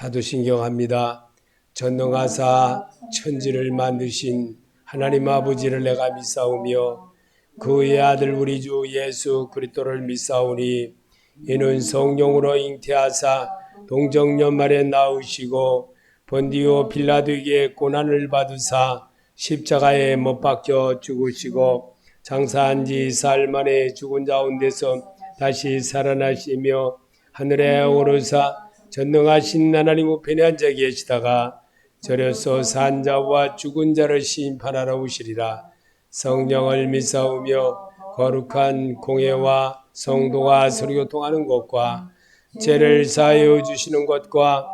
사도신경합니다. 전능하사 천지를 만드신 하나님 아버지를 내가 믿사오며 그의 아들 우리 주 예수 그리스도를 믿사오니 이는 성령으로 잉태하사 동정연말에 나으시고 본디오 빌라도에게 고난을 받으사 십자가에 못 박혀 죽으시고 장사한 지 사흘 만에 죽은 가운데서 다시 살아나시며 하늘에 오르사 전능하신 하나님 우편에 앉아 계시다가 저려서 산 자와 죽은 자를 심판하러 오시리라. 성령을 믿사오며 거룩한 공예와 성도가 서로교통하는 것과 죄를 사하여 주시는 것과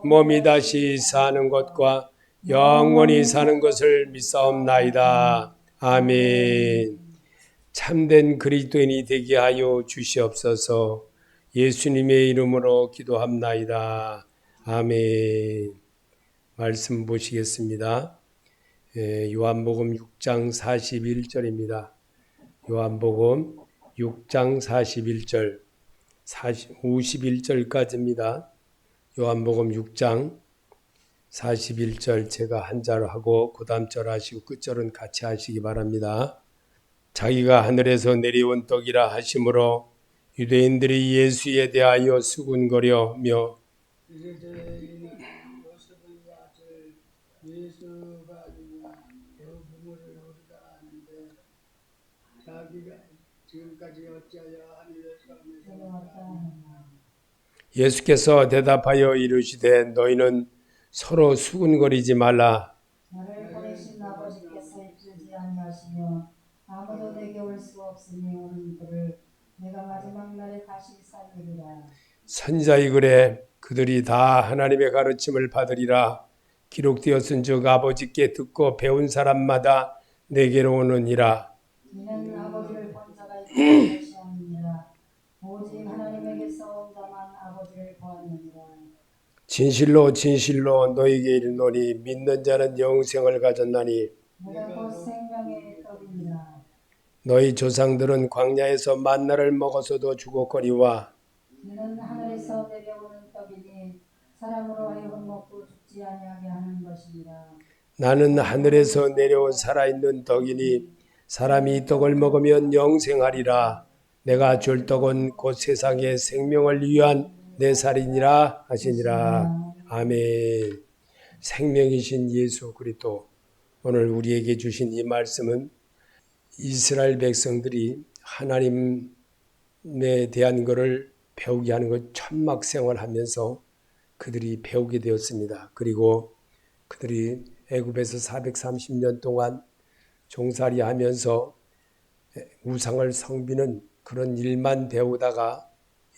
몸이 다시 사는 것과 영원히 사는 것을 믿사옵나이다. 아멘. 참된 그리스도인이 되게 하여 주시옵소서. 예수님의 이름으로 기도합나이다. 아멘. 말씀 보시겠습니다. 요한복음 6장 41절입니다. 요한복음 6장 41절, 51절까지입니다. 요한복음 6장 41절 제가 한 절 하고 그 다음 절 하시고 끝절은 같이 하시기 바랍니다. 자기가 하늘에서 내려온 떡이라 하심으로 유대인들이 예수에 대하여 수군거려며 예수께서 대답하여 이르시되 너희는 서로 수군거리지 말라. 나를 보내신 아버지께서 이끌지 아니하시며 아무도 내게 올 수 없으니 오는 그를 내가 마지막 날에 다시 살리리라. 선지자의 글에 그들이 다 하나님의 가르침을 받으리라 기록되었은즉 아버지께 듣고 배운 사람마다 내게로 오느니라. 이는 아버지를 본 자가 있는 것이 아니니라. 오직 하나님에게서 온 자만 아버지를 보았느니라. 진실로 진실로 너희에게 이르노니 믿는 자는 영생을 가졌나니 내가 곧 생명의 떡이니라. 너희 조상들은 광야에서 만나를 먹어서도 죽었거니와 이는 하늘에서 내려오는 떡이니 사람으로 하여금 먹고 죽지 아니하게 하는 것이니라. 나는 하늘에서 내려온 살아있는 떡이니 사람이 이 떡을 먹으면 영생하리라. 내가 줄 떡은 곧 세상의 생명을 위한 내 살이니라 하시니라. 아멘. 생명이신 예수 그리스도, 오늘 우리에게 주신 이 말씀은 이스라엘 백성들이 하나님에 대한 것을 배우게 하는 것, 천막 생활하면서 그들이 배우게 되었습니다. 그리고 그들이 애굽에서 430년 동안 종살이 하면서 우상을 섬기는 그런 일만 배우다가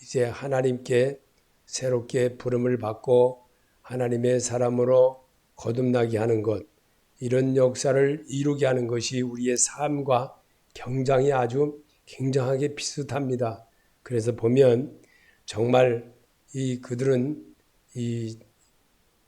이제 하나님께 새롭게 부름을 받고 하나님의 사람으로 거듭나게 하는 것, 이런 역사를 이루게 하는 것이 우리의 삶과 굉장히 아주 굉장하게 비슷합니다. 그래서 보면 정말 그들은 이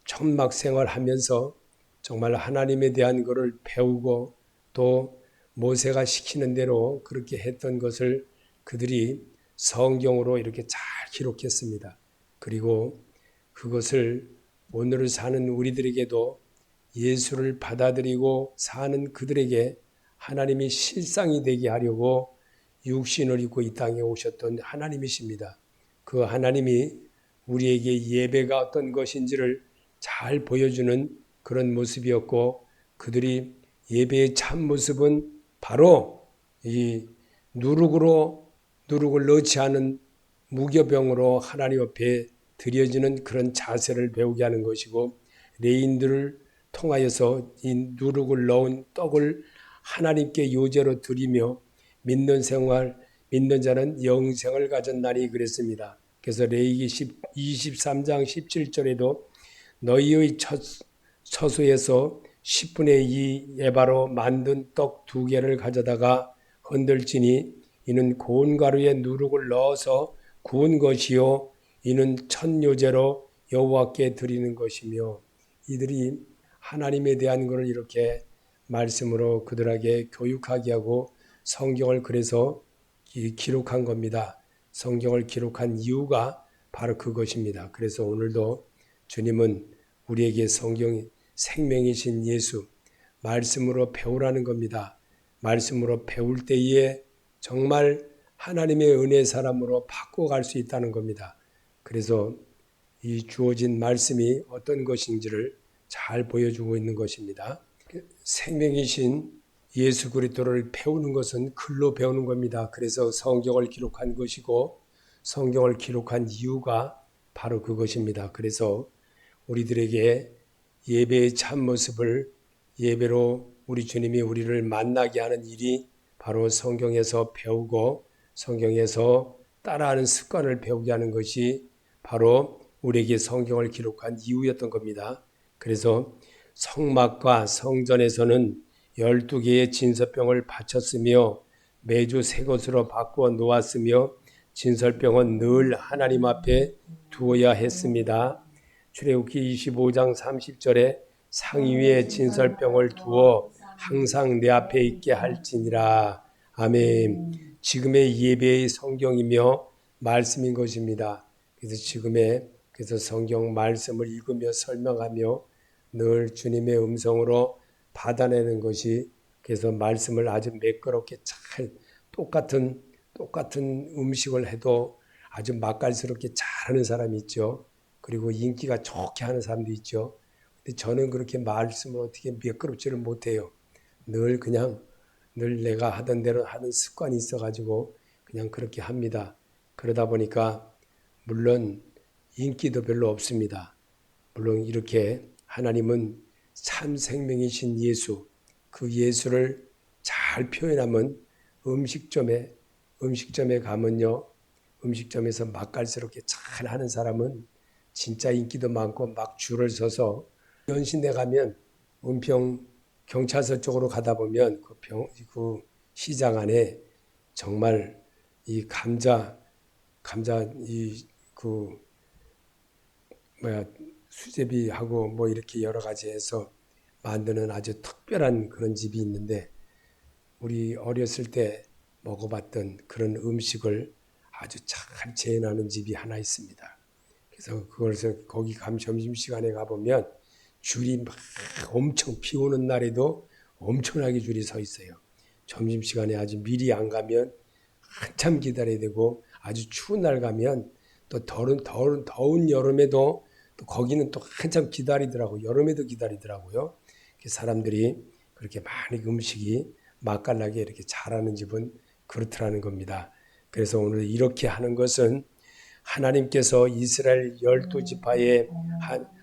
천막 생활하면서 정말 하나님에 대한 것을 배우고 또 모세가 시키는 대로 그렇게 했던 것을 그들이 성경으로 이렇게 잘 기록했습니다. 그리고 그것을 오늘 사는 우리들에게도 예수를 받아들이고 사는 그들에게 하나님이 실상이 되게 하려고 육신을 입고 이 땅에 오셨던 하나님이십니다. 그 하나님이 우리에게 예배가 어떤 것인지를 잘 보여주는 그런 모습이었고, 그들이 예배의 참 모습은 바로 이 누룩을 넣지 않은 무교병으로 하나님 앞에 드려지는 그런 자세를 배우게 하는 것이고, 레인들을 통하여서 이 누룩을 넣은 떡을 하나님께 요제로 드리며 믿는 자는 영생을 가졌나니 그랬습니다. 그래서 레위기 23장 17절에도 너희의 처소에서 10분의 2 에바로 만든 떡 2개를 가져다가 흔들지니 이는 고운 가루에 누룩을 넣어서 구운 것이요 이는 천요제로 여호와께 드리는 것이며, 이들이 하나님에 대한 것을 이렇게 말씀으로 그들에게 교육하게 하고 성경을 그래서 기록한 겁니다. 성경을 기록한 이유가 바로 그것입니다. 그래서 오늘도 주님은 우리에게 성경 생명이신 예수 말씀으로 배우라는 겁니다. 말씀으로 배울 때에 정말 하나님의 은혜 사람으로 바꿔갈 수 있다는 겁니다. 그래서 이 주어진 말씀이 어떤 것인지를 잘 보여주고 있는 것입니다. 생명이신 예수 그리스도를 배우는 것은 글로 배우는 겁니다. 그래서 성경을 기록한 것이고 성경을 기록한 이유가 바로 그것입니다. 그래서 우리들에게 예배의 참모습을 예배로 우리 주님이 우리를 만나게 하는 일이 바로 성경에서 배우고 성경에서 따라하는 습관을 배우게 하는 것이 바로 우리에게 성경을 기록한 이유였던 겁니다. 그래서 성막과 성전에서는 12개의 진설병을 바쳤으며 매주 새 것으로 바꾸어 놓았으며 진설병은 늘 하나님 앞에 두어야 했습니다. 출애굽기 25장 30절에 상위 위에 진설병을 두어 항상 내 앞에 있게 할지니라. 아멘. 지금의 예배의 성경이며 말씀인 것입니다. 그래서 성경 말씀을 읽으며 설명하며 늘 주님의 음성으로 받아내는 것이 그래서 말씀을 아주 매끄럽게 잘 똑같은 음식을 해도 아주 맛깔스럽게 잘하는 사람이 있죠. 그리고 인기가 좋게 하는 사람도 있죠. 근데 저는 그렇게 말씀을 어떻게 매끄럽지를 못해요. 늘 내가 하던 대로 하는 습관이 있어가지고 그냥 그렇게 합니다. 그러다 보니까 물론 인기도 별로 없습니다. 물론 이렇게 하나님은 참 생명이신 예수, 그 예수를 잘 표현하면 음식점에 가면요, 음식점에서 맛깔스럽게 잘 하는 사람은 진짜 인기도 많고 막 줄을 서서 연신내 가면 은평 경찰서 쪽으로 가다 보면 그 시장 안에 정말 이 감자 수제비하고 뭐 이렇게 여러 가지 해서 만드는 아주 특별한 그런 집이 있는데 우리 어렸을 때 먹어봤던 그런 음식을 아주 잘 재현하는 집이 하나 있습니다. 그래서 거기 점심시간에 가보면 줄이 막 엄청 비 오는 날에도 엄청나게 줄이 서 있어요. 점심시간에 아주 미리 안 가면 한참 기다려야 되고 아주 추운 날 가면 또 더운 여름에도 또 거기는 또 한참 기다리더라고요. 여름에도 기다리더라고요. 사람들이 그렇게 많이 음식이 맛깔나게 이렇게 잘하는 집은 그렇더라는 겁니다. 그래서 오늘 이렇게 하는 것은 하나님께서 이스라엘 12지파에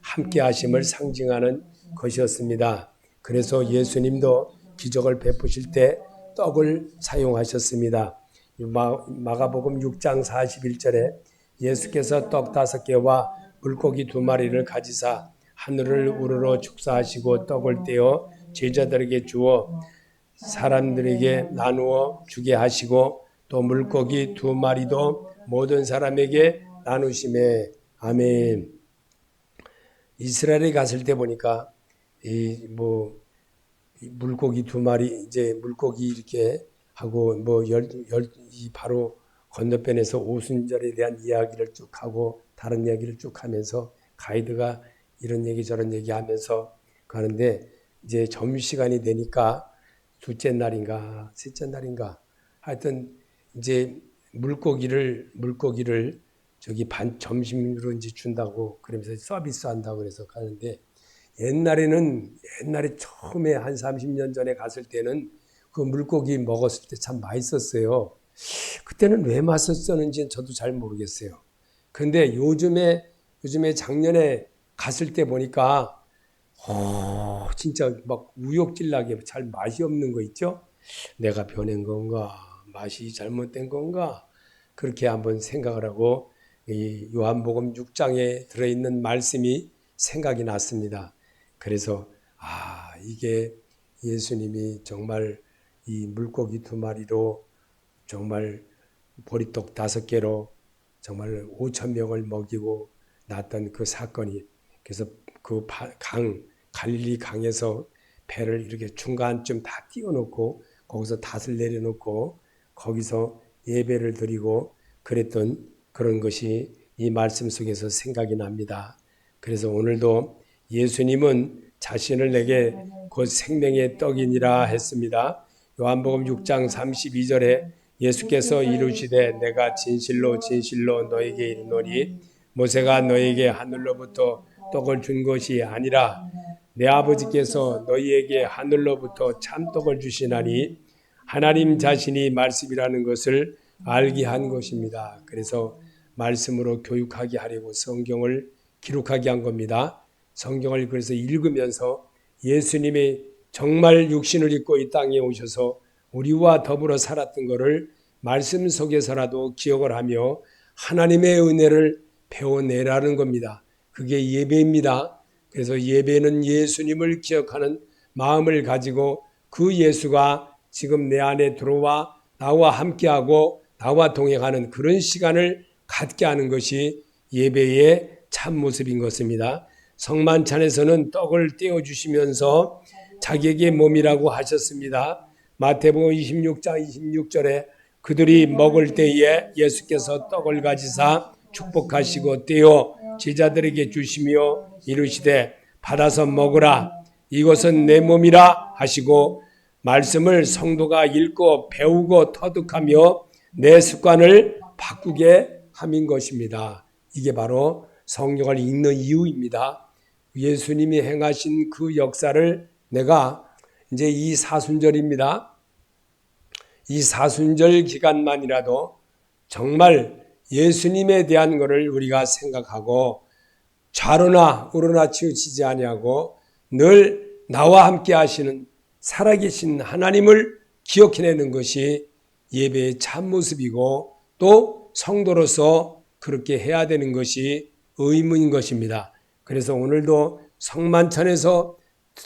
함께 하심을 상징하는 것이었습니다. 그래서 예수님도 기적을 베푸실 때 떡을 사용하셨습니다. 마가복음 6장 41절에 예수께서 떡 5개와 물고기 2마리를 가지사 하늘을 우러러 축사하시고 떡을 떼어 제자들에게 주어 사람들에게 나누어 주게 하시고 또 물고기 2마리도 모든 사람에게 나누심에 아멘. 이스라엘에 갔을 때 보니까 이 물고기 2마리 이제 물고기 이렇게 하고 바로 건너편에서 오순절에 대한 이야기를 쭉 하고 다른 이야기를 쭉 하면서 가이드가 이런 얘기 저런 얘기 하면서 가는데 이제 점심시간이 되니까 둘째 날인가 셋째 날인가 하여튼 이제 물고기를 저기 점심으로 이제 준다고 그러면서 서비스 한다고 그래서 가는데 옛날에 처음에 한 30년 전에 갔을 때는 그 물고기 먹었을 때 참 맛있었어요. 그때는 왜 맛있었는지 저도 잘 모르겠어요. 그런데 요즘에 작년에 갔을 때 보니까 진짜 막 우욕질나게 잘 맛이 없는 거 있죠? 내가 변한 건가? 맛이 잘못된 건가? 그렇게 한번 생각을 하고 이 요한복음 6장에 들어있는 말씀이 생각이 났습니다. 그래서 이게 예수님이 정말 이 물고기 2마리로 정말 보리떡 5개로 정말 5,000명을 먹이고 났던 그 사건이 그래서 그 갈릴리 강에서 배를 이렇게 중간쯤 다 띄워놓고 거기서 닷을 내려놓고 거기서 예배를 드리고 그랬던 그런 것이 이 말씀 속에서 생각이 납니다. 그래서 오늘도 예수님은 자신을 내게 곧 생명의 떡이니라 했습니다. 요한복음 6장 32절에 예수께서 이르시되 내가 진실로 진실로 너에게 이르노니 모세가 너에게 하늘로부터 떡을 준 것이 아니라 내 아버지께서 너희에게 하늘로부터 참떡을 주시나니 하나님 자신이 말씀이라는 것을 알게 한 것입니다. 그래서 말씀으로 교육하게 하려고 성경을 기록하게 한 겁니다. 성경을 그래서 읽으면서 예수님이 정말 육신을 입고 이 땅에 오셔서 우리와 더불어 살았던 것을 말씀 속에서라도 기억을 하며 하나님의 은혜를 배워내라는 겁니다. 그게 예배입니다. 그래서 예배는 예수님을 기억하는 마음을 가지고 그 예수가 지금 내 안에 들어와 나와 함께하고 나와 동행하는 그런 시간을 갖게 하는 것이 예배의 참모습인 것입니다. 성만찬에서는 떡을 떼어주시면서 자기에게 몸이라고 하셨습니다. 마태복음 26장 26절에 그들이 먹을 때에 예수께서 떡을 가지사 축복하시고 떼어 제자들에게 주시며 이르시되 받아서 먹으라 이것은 내 몸이라 하시고 말씀을 성도가 읽고 배우고 터득하며 내 습관을 바꾸게 함인 것입니다. 이게 바로 성경을 읽는 이유입니다. 예수님이 행하신 그 역사를 내가 이제 이 사순절입니다. 이 사순절 기간만이라도 정말 예수님에 대한 것을 우리가 생각하고 좌로나 우로나 치우치지 아니하고 늘 나와 함께 하시는 살아계신 하나님을 기억해내는 것이 예배의 참모습이고 또 성도로서 그렇게 해야 되는 것이 의무인 것입니다. 그래서 오늘도 성만찬에서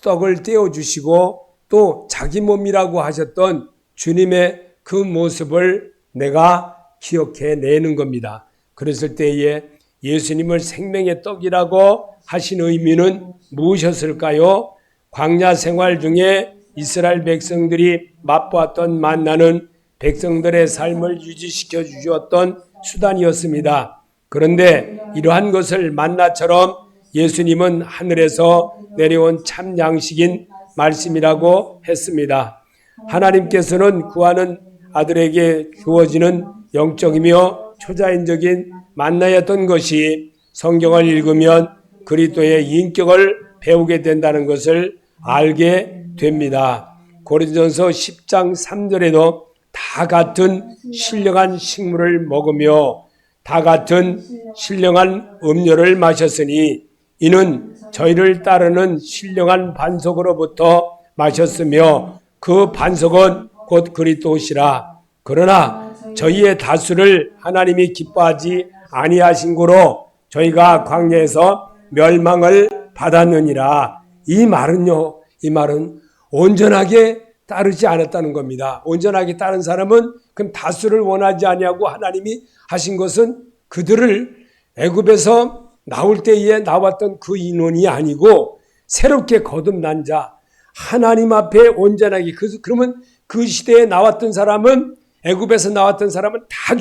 떡을 떼어주시고 또 자기 몸이라고 하셨던 주님의 그 모습을 내가 기억해내는 겁니다. 그랬을 때에 예수님을 생명의 떡이라고 하신 의미는 무엇이었을까요? 광야 생활 중에 이스라엘 백성들이 맛보았던 만나는 백성들의 삶을 유지시켜 주셨던 수단이었습니다. 그런데 이러한 것을 만나처럼 예수님은 하늘에서 내려온 참 양식인 말씀이라고 했습니다. 하나님께서는 구하는 아들에게 주어지는 영적이며 초자연적인 만나였던 것이 성경을 읽으면 그리스도의 인격을 배우게 된다는 것을 알게 됩니다. 고린도전서 10장 3절에도 다 같은 신령한 식물을 먹으며 다 같은 신령한 음료를 마셨으니 이는 저희를 따르는 신령한 반석으로부터 마셨으며 그 반석은 곧 그리스도시라. 그러나 저희의 다수를 하나님이 기뻐하지 아니하신 고로 저희가 광야에서 멸망을 받았느니라. 이 말은 온전하게 따르지 않았다는 겁니다. 온전하게 따른 사람은 그럼 다수를 원하지 아니하고 하나님이 하신 것은 그들을 애굽에서 나올 때에 나왔던 그 인원이 아니고 새롭게 거듭난 자, 하나님 앞에 온전하게 그러면 그 시대에 나왔던 사람은 애굽에서 나왔던 사람은 다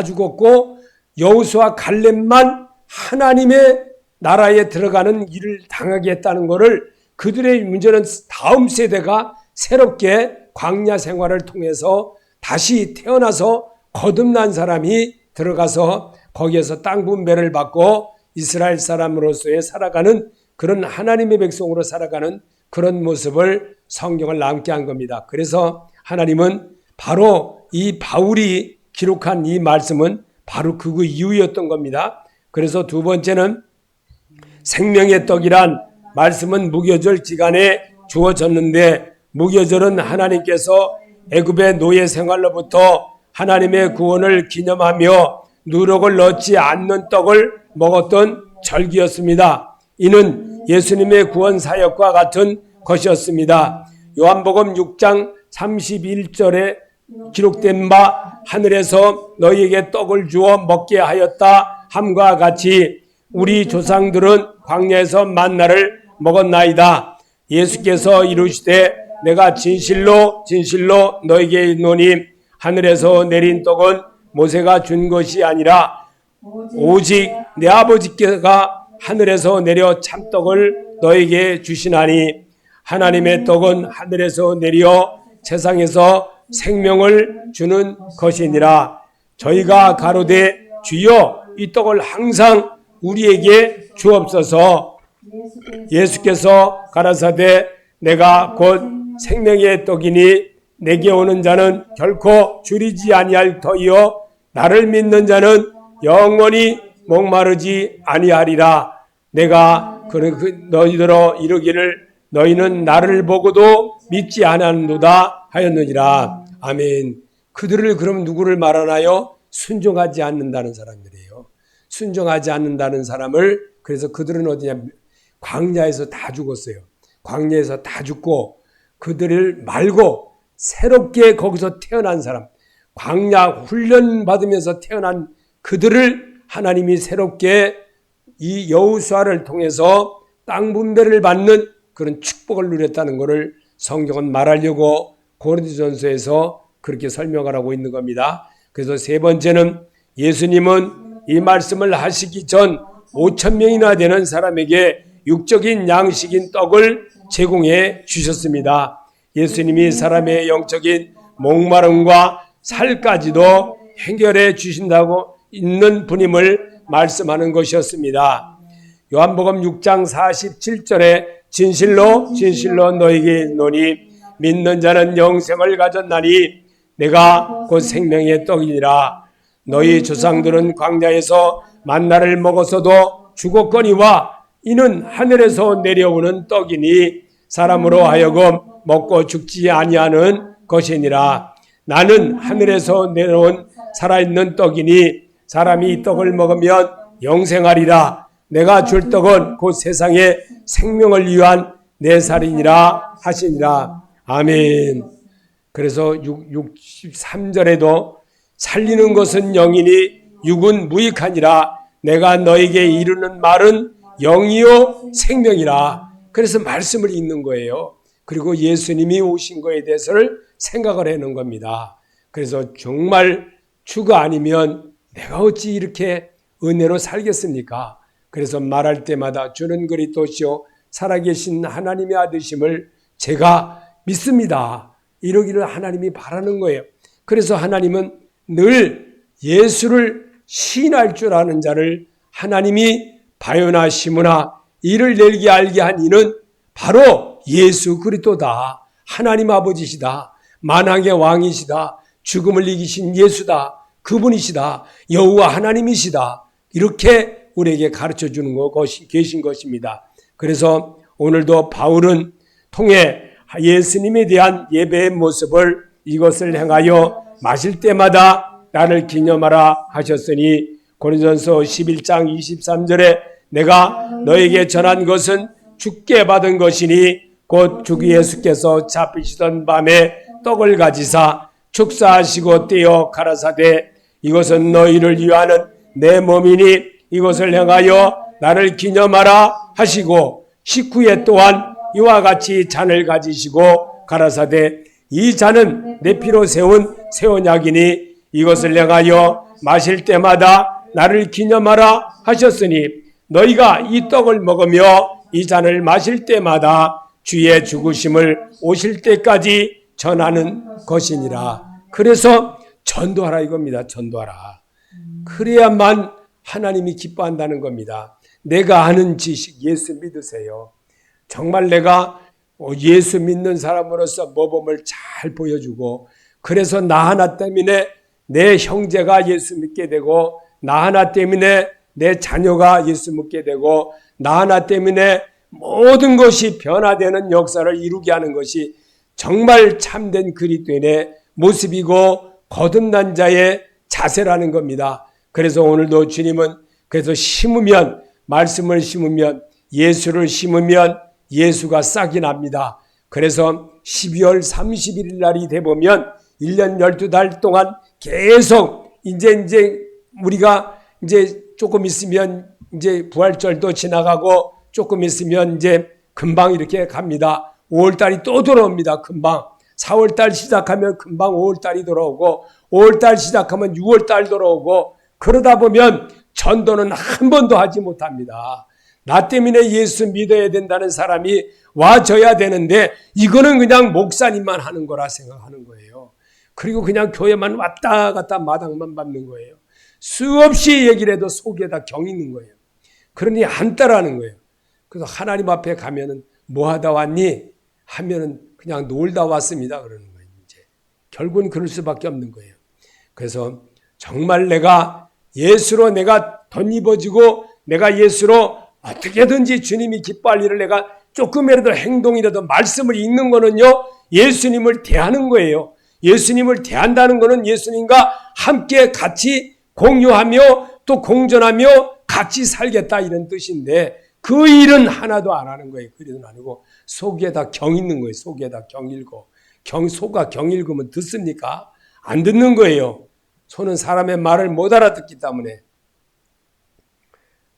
죽었고 여호수아 갈렙만 하나님의 나라에 들어가는 일을 당하게 했다는 것을 그들의 문제는 다음 세대가 새롭게 광야 생활을 통해서 다시 태어나서 거듭난 사람이 들어가서 거기에서 땅 분배를 받고 이스라엘 사람으로서의 살아가는 그런 하나님의 백성으로 살아가는 그런 모습을 성경을 남게 한 겁니다. 그래서 하나님은 바로 이 바울이 기록한 이 말씀은 바로 그 이유였던 겁니다. 그래서 두 번째는 생명의 떡이란 말씀은 무교절 기간에 주어졌는데 무교절은 하나님께서 애굽의 노예 생활로부터 하나님의 구원을 기념하며 누룩을 넣지 않는 떡을 먹었던 절기였습니다. 이는 예수님의 구원 사역과 같은 것이었습니다. 요한복음 6장 31절에 기록된 바 하늘에서 너희에게 떡을 주어 먹게 하였다 함과 같이 우리 조상들은 광야에서 만나를 먹었나이다. 예수께서 이르시되 내가 진실로 진실로 너에게 이르노니 하늘에서 내린 떡은 모세가 준 것이 아니라 오직 내 아버지께가 하늘에서 내려 참떡을 너에게 주시나니 하나님의 떡은 하늘에서 내려 세상에서 생명을 주는 것이니라. 저희가 가로되 주여 이 떡을 항상 우리에게 주옵소서. 예수께서 가라사대 내가 곧 생명의 떡이니 내게 오는 자는 결코 줄이지 아니할 터이요 나를 믿는 자는 영원히 목마르지 아니하리라. 내가 너희들어 이르기를 너희는 나를 보고도 믿지 않았노다 하였느니라. 아멘. 그들을 그럼 누구를 말하나요? 순종하지 않는다는 사람들이에요. 순종하지 않는다는 사람을, 그래서 그들은 어디냐? 광야에서 다 죽었어요. 광야에서 다 죽고 그들을 말고 새롭게 거기서 태어난 사람, 광야 훈련 받으면서 태어난 그들을 하나님이 새롭게 이 여호수아를 통해서 땅 분배를 받는 그런 축복을 누렸다는 것을 성경은 말하려고 고린도전서에서 그렇게 설명을 하고 있는 겁니다. 그래서 세 번째는 예수님은 이 말씀을 하시기 전 5,000명이나 되는 사람에게 육적인 양식인 떡을 제공해 주셨습니다. 예수님이 사람의 영적인 목마름과 살까지도 해결해 주신다고 있는 분임을 말씀하는 것이었습니다. 요한복음 6장 47절에 진실로 진실로 너희에게 이르노니 믿는 자는 영생을 가졌나니 내가 곧 생명의 떡이니라. 너희 조상들은 광야에서 만나를 먹었어도 죽었거니와 이는 하늘에서 내려오는 떡이니 사람으로 하여금 먹고 죽지 아니하는 것이니라. 나는 하늘에서 내려온 살아있는 떡이니 사람이 이 떡을 먹으면 영생하리라. 내가 줄 떡은 곧 세상의 생명을 위한 내 살이니라 하시니라. 아멘. 그래서 63절에도 살리는 것은 영이니 육은 무익하니라. 내가 너에게 이르는 말은 영이요 생명이라. 그래서 말씀을 읽는 거예요. 그리고 예수님이 오신 거에 대해서를 생각을 해놓은 겁니다. 그래서 정말 주가 아니면 내가 어찌 이렇게 은혜로 살겠습니까? 그래서 말할 때마다 주는 그리스도시요 살아계신 하나님의 아드심을 제가 믿습니다. 이러기를 하나님이 바라는 거예요. 그래서 하나님은 늘 예수를 시인할 줄 아는 자를 하나님이 바요나 시므나 이를 내게 알게 한 이는 바로 예수 그리스도다. 하나님 아버지시다. 만왕의 왕이시다. 죽음을 이기신 예수다. 그분이시다. 여호와 하나님이시다. 이렇게 우리에게 가르쳐주는 계신 것입니다. 그래서 오늘도 바울은 통해 예수님에 대한 예배의 모습을 이것을 행하여 마실 때마다 나를 기념하라 하셨으니 고린도전서 11장 23절에 내가 너에게 전한 것은 주께 받은 것이니 곧 주 예수께서 잡히시던 밤에 떡을 가지사 축사하시고 떼어 가라사대 이것은 너희를 위하는 내 몸이니 이것을 행하여 나를 기념하라 하시고 식후에 또한 이와 같이 잔을 가지시고 가라사대 이 잔은 내 피로 세운 새 언약이니 이것을 행하여 마실 때마다 나를 기념하라 하셨으니 너희가 이 떡을 먹으며 이 잔을 마실 때마다 주의 죽으심을 오실 때까지 전하는 것이니라. 그래서 전도하라 이겁니다. 전도하라. 그래야만 하나님이 기뻐한다는 겁니다. 내가 아는 지식 예수 믿으세요. 정말 내가 예수 믿는 사람으로서 모범을 잘 보여주고 그래서 나 하나 때문에 내 형제가 예수 믿게 되고 나 하나 때문에 내 자녀가 예수 믿게 되고 나 하나 때문에 모든 것이 변화되는 역사를 이루게 하는 것이 정말 참된 그리스도인의 모습이고 거듭난 자의 자세라는 겁니다. 그래서 오늘도 주님은 그래서 심으면 말씀을 심으면 예수를 심으면 예수가 싹이 납니다. 그래서 12월 31일 날이 되보면 1년 12달 동안 계속 이제 우리가 이제 조금 있으면 이제 부활절도 지나가고 조금 있으면 이제 금방 이렇게 갑니다. 5월달이 또 돌아옵니다. 금방. 4월달 시작하면 금방 5월달이 돌아오고 5월달 시작하면 6월달 돌아오고 그러다 보면 전도는 한 번도 하지 못합니다. 나 때문에 예수 믿어야 된다는 사람이 와줘야 되는데 이거는 그냥 목사님만 하는 거라 생각하는 거예요. 그리고 그냥 교회만 왔다 갔다 마당만 밟는 거예요. 수없이 얘기를 해도 속에다 경 있는 거예요. 그러니 안 따라하는 거예요. 그래서 하나님 앞에 가면은 뭐 하다 왔니? 하면은 그냥 놀다 왔습니다. 그러는 거예요. 이제 결국은 그럴 수밖에 없는 거예요. 그래서 정말 내가 예수로 내가 덧입어지고 내가 예수로 어떻게든지 주님이 기뻐할 일을 내가 조금이라도 행동이라도 말씀을 읽는 거는요, 예수님을 대하는 거예요. 예수님을 대한다는 거는 예수님과 함께 같이 공유하며 또 공존하며 같이 살겠다 이런 뜻인데 그 일은 하나도 안 하는 거예요. 그 일은 아니고 속에다 경 있는 거예요. 속에다 경 읽고. 소가 경 읽으면 듣습니까? 안 듣는 거예요. 소는 사람의 말을 못 알아듣기 때문에.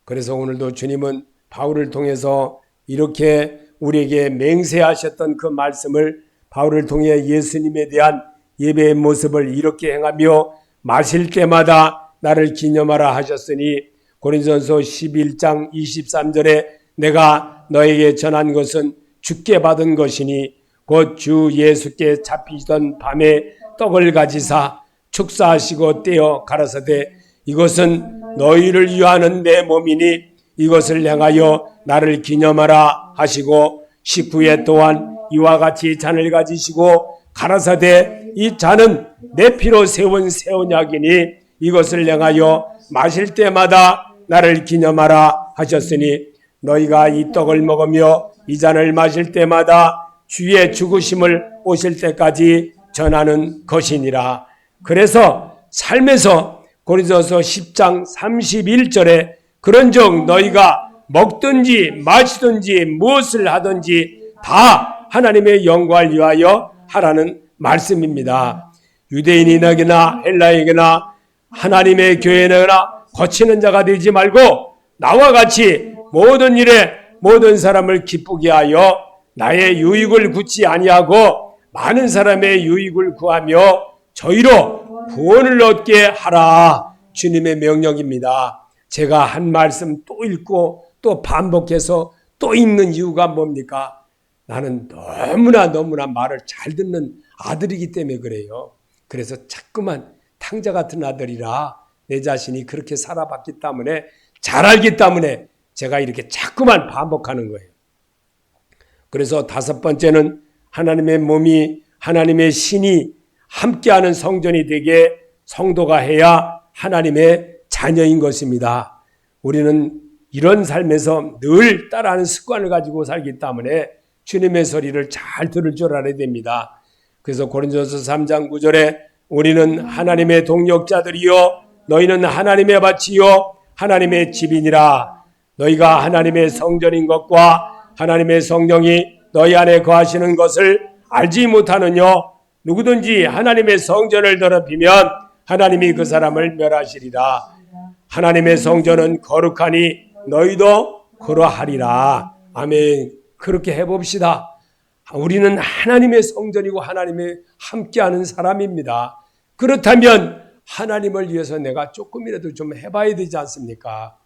그래서 오늘도 주님은 바울을 통해서 이렇게 우리에게 맹세하셨던 그 말씀을 바울을 통해 예수님에 대한 예배의 모습을 이렇게 행하며 마실 때마다 나를 기념하라 하셨으니 고린도전서 11장 23절에 내가 너에게 전한 것은 주께 받은 것이니 곧 주 예수께 잡히던 밤에 떡을 가지사 축사하시고 떼어 가라사대 이것은 너희를 위하는 내 몸이니 이것을 향하여 나를 기념하라 하시고 19회 또한 이와 같이 잔을 가지시고 가라사대 이 잔은 내 피로 세운 새 언약이니 이것을 향하여 마실 때마다 나를 기념하라 하셨으니 너희가 이 떡을 먹으며 이 잔을 마실 때마다 주의 죽으심을 오실 때까지 전하는 것이니라. 그래서 삶에서 고린도서 10장 31절에 그런즉 너희가 먹든지 마시든지 무엇을 하든지 다 하나님의 영광을 위하여 하라는 말씀입니다. 유대인이나 헬라인이나 하나님의 교회나 거치는 자가 되지 말고 나와 같이 모든 일에 모든 사람을 기쁘게 하여 나의 유익을 구치 아니하고 많은 사람의 유익을 구하며 저희로 구원을 얻게 하라. 주님의 명령입니다. 제가 한 말씀 또 읽고 또 반복해서 또 읽는 이유가 뭡니까? 나는 너무나 말을 잘 듣는 아들이기 때문에 그래요. 그래서 자꾸만 탕자 같은 아들이라 내 자신이 그렇게 살아봤기 때문에 잘 알기 때문에 제가 이렇게 자꾸만 반복하는 거예요. 그래서 다섯 번째는 하나님의 몸이 하나님의 신이 함께하는 성전이 되게 성도가 해야 하나님의 자녀인 것입니다. 우리는 이런 삶에서 늘 따라하는 습관을 가지고 살기 때문에 주님의 소리를 잘 들을 줄 알아야 됩니다. 그래서 고린도서 3장 9절에 우리는 하나님의 동역자들이요 너희는 하나님의 밭이요 하나님의 집이니라. 너희가 하나님의 성전인 것과 하나님의 성령이 너희 안에 거하시는 것을 알지 못하느뇨. 누구든지 하나님의 성전을 더럽히면 하나님이 그 사람을 멸하시리라. 하나님의 성전은 거룩하니 너희도 그러하리라. 아멘. 그렇게 해봅시다. 우리는 하나님의 성전이고 하나님의 함께하는 사람입니다. 그렇다면 하나님을 위해서 내가 조금이라도 좀 해봐야 되지 않습니까?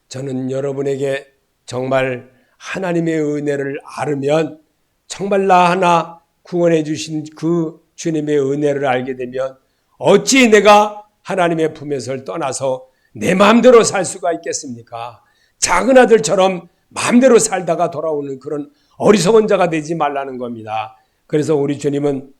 저는 여러분에게 정말 하나님의 은혜를 알으면 정말 나 하나 구원해 주신 그 주님의 은혜를 알게 되면 어찌 내가 하나님의 품에서 떠나서 내 마음대로 살 수가 있겠습니까? 작은 아들처럼 마음대로 살다가 돌아오는 그런 어리석은 자가 되지 말라는 겁니다. 그래서 우리 주님은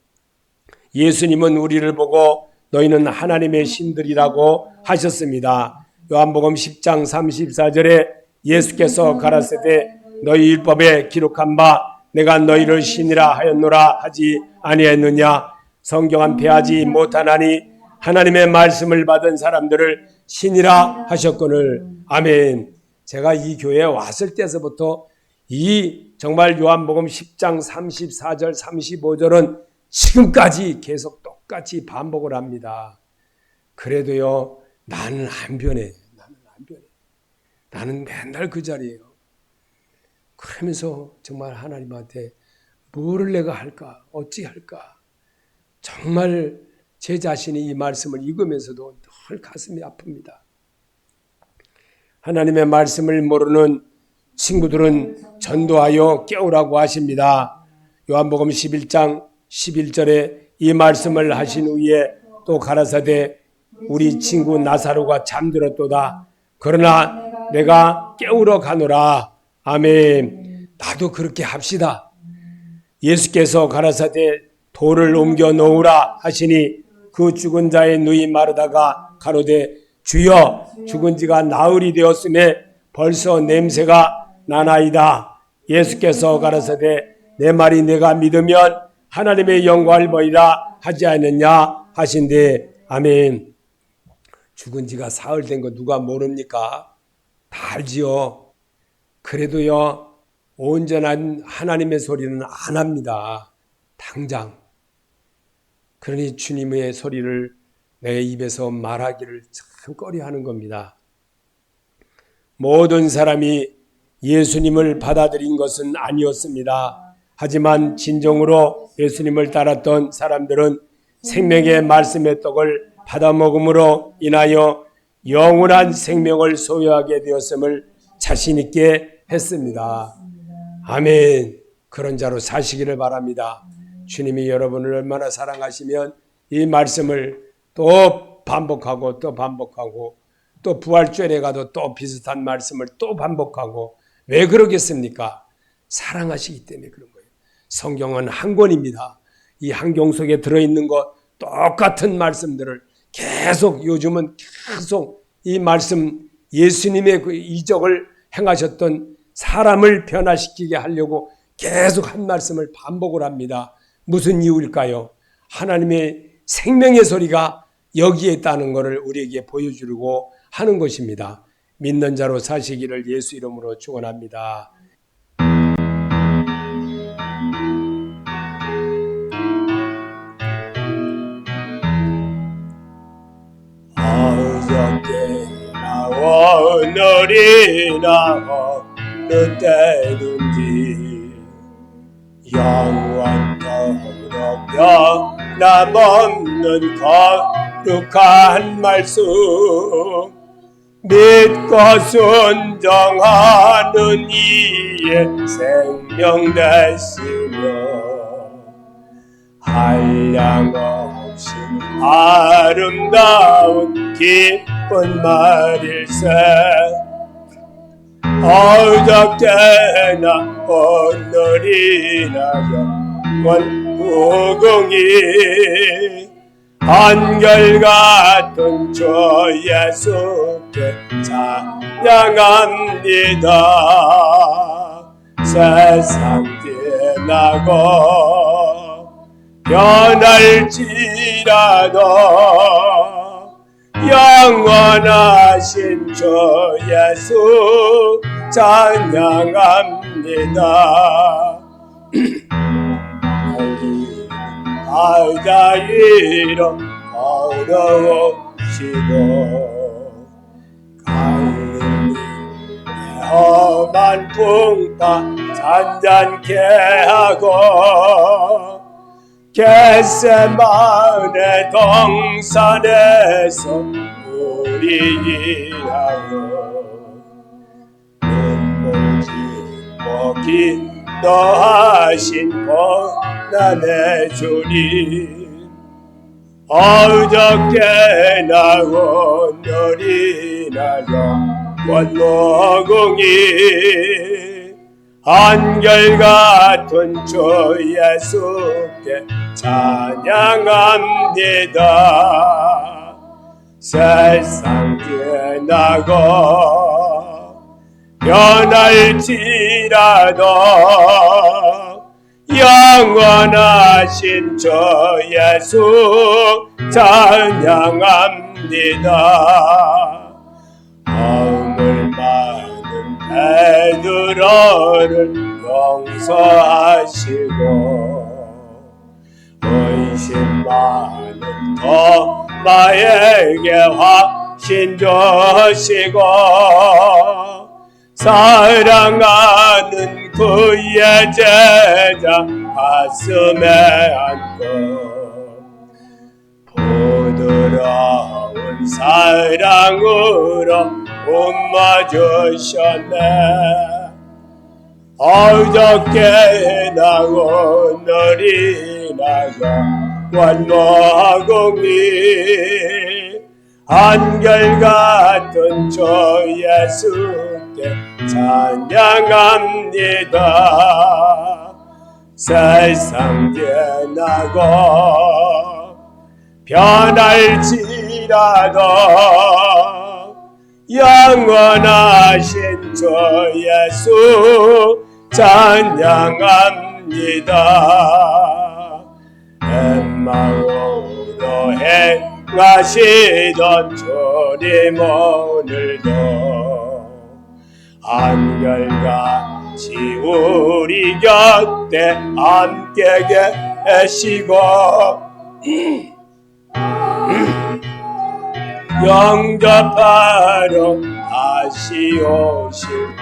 예수님은 우리를 보고 너희는 하나님의 신들이라고 하셨습니다. 요한복음 10장 34절에 예수께서 가라사대 너희 율법에 기록한 바 내가 너희를 신이라 하였노라 하지 아니했느냐. 성경은 패하지 못하나니 하나님의 말씀을 받은 사람들을 신이라 하셨거늘. 아멘. 제가 이 교회에 왔을 때서부터 이 정말 요한복음 10장 34절 35절은 지금까지 계속 똑같이 반복을 합니다. 그래도요 나는 안 변해. 나는 맨날 그 자리예요. 그러면서 정말 하나님한테 뭐를 내가 할까? 어찌 할까? 정말 제 자신이 이 말씀을 읽으면서도 늘 가슴이 아픕니다. 하나님의 말씀을 모르는 친구들은 전도하여 깨우라고 하십니다. 요한복음 11장 11절에 이 말씀을 하신 후에 또 가라사대 우리 친구 나사로가 잠들었도다. 그러나 내가 깨우러 가노라. 아멘. 나도 그렇게 합시다. 예수께서 가라사대 돌을 옮겨 놓으라 하시니 그 죽은 자의 누이 마르다가 가로되 주여 죽은 지가 나흘이 되었음에 벌써 냄새가 나나이다. 예수께서 가라사대 내 말이 내가 믿으면 하나님의 영광을 보이라 하지 않느냐 하신대. 아멘. 죽은 지가 사흘 된 거 누가 모릅니까? 다 알지요. 그래도요 온전한 하나님의 소리는 안 합니다. 당장. 그러니 주님의 소리를 내 입에서 말하기를 참 꺼려하는 겁니다. 모든 사람이 예수님을 받아들인 것은 아니었습니다. 하지만 진정으로 예수님을 따랐던 사람들은 생명의 말씀의 떡을 받아 먹음으로 인하여 영원한 생명을 소유하게 되었음을 자신 있게 했습니다. 아멘. 그런 자로 사시기를 바랍니다. 주님이 여러분을 얼마나 사랑하시면 이 말씀을 또 반복하고 또 반복하고 또 부활주일에 가도 또 비슷한 말씀을 또 반복하고 왜 그러겠습니까? 사랑하시기 때문에 그런 거예요. 성경은 한 권입니다. 이 한 권 속에 들어있는 것 똑같은 말씀들을 계속 요즘은 계속 이 말씀 예수님의 그 이적을 행하셨던 사람을 변화시키게 하려고 계속 한 말씀을 반복을 합니다. 무슨 이유일까요? 하나님의 생명의 소리가 여기에 있다는 것을 우리에게 보여주려고 하는 것입니다. 믿는 자로 사시기를 예수 이름으로 축원합니다. 어저께나 오늘이나 어느 때든지 영원토록 변함없는 거룩한 말씀 믿고 순종하는 이의 생명 되시며 한량없이 아름다운 기쁜 말일세 어저께나 오늘이나 영원 무궁히 한결같은 주 예수께 찬양합니다. 세상 지나고 변할지라도 영원하신 주 예수 찬양합니다. 바다 위로 걸어오시고 갈릴리 험한 풍파 잔잔케 하고 겟세마네 동산에서 우리 위하여 눈물 짓고 기도하신 고난의 주님 어저께나 오늘이나 영원 무궁히 한결같은 주 예수께 찬양합니다. 세상 지나고 변할지라도 영원하신 주 예수 찬양합니다. 허물 많은 베드로를 용서하시고 의심 많은 도마에게 확신 주시고 사랑하는 그의 제자 가슴에 안고 부드러운 사랑으로 굶어주셨네. 어저께 나고 어린아가 원노하공이 한결같은 주 예수께 찬양합니다. 세상 변하고 변할지라도 영원하신 주 예수 찬양합니다. 엠마오로 행하시던 주님 오늘도 한결같이 우리 곁에 함께 계시고 영접하러 다시 오실 때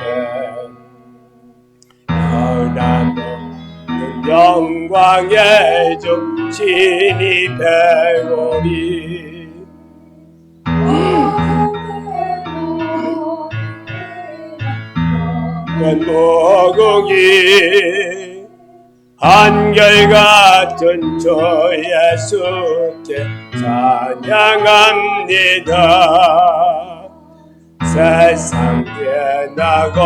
변함없는 영광의 주 진입해오리. 원무궁이 한결같은 주 예수께 찬양합니다. 세상 변하고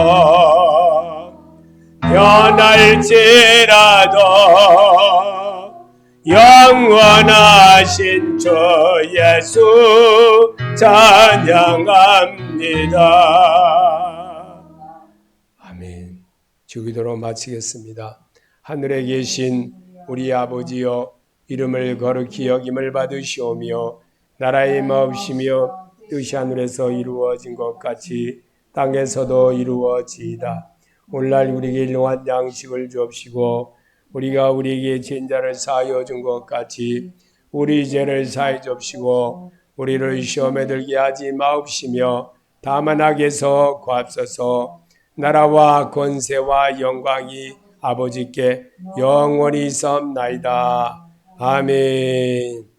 변할지라도 영원하신 주 예수 찬양합니다. 아멘. 주기도로 마치겠습니다. 하늘에 계신 우리 아버지여, 이름을 거룩히 여김을 받으시오며 나라의 마옵시며 뜻이 하늘에서 이루어진 것 같이 땅에서도 이루어지이다. 오늘날 우리에게 일용할 양식을 주옵시고 우리가 우리에게 죄인 자를 사하여 준 것 같이 우리 죄를 사해 주옵시고 우리를 시험에 들게 하지 마옵시며 다만 악에서 구하옵소서. 나라와 권세와 영광이 아버지께 영원히 있사옵나이다. 아멘.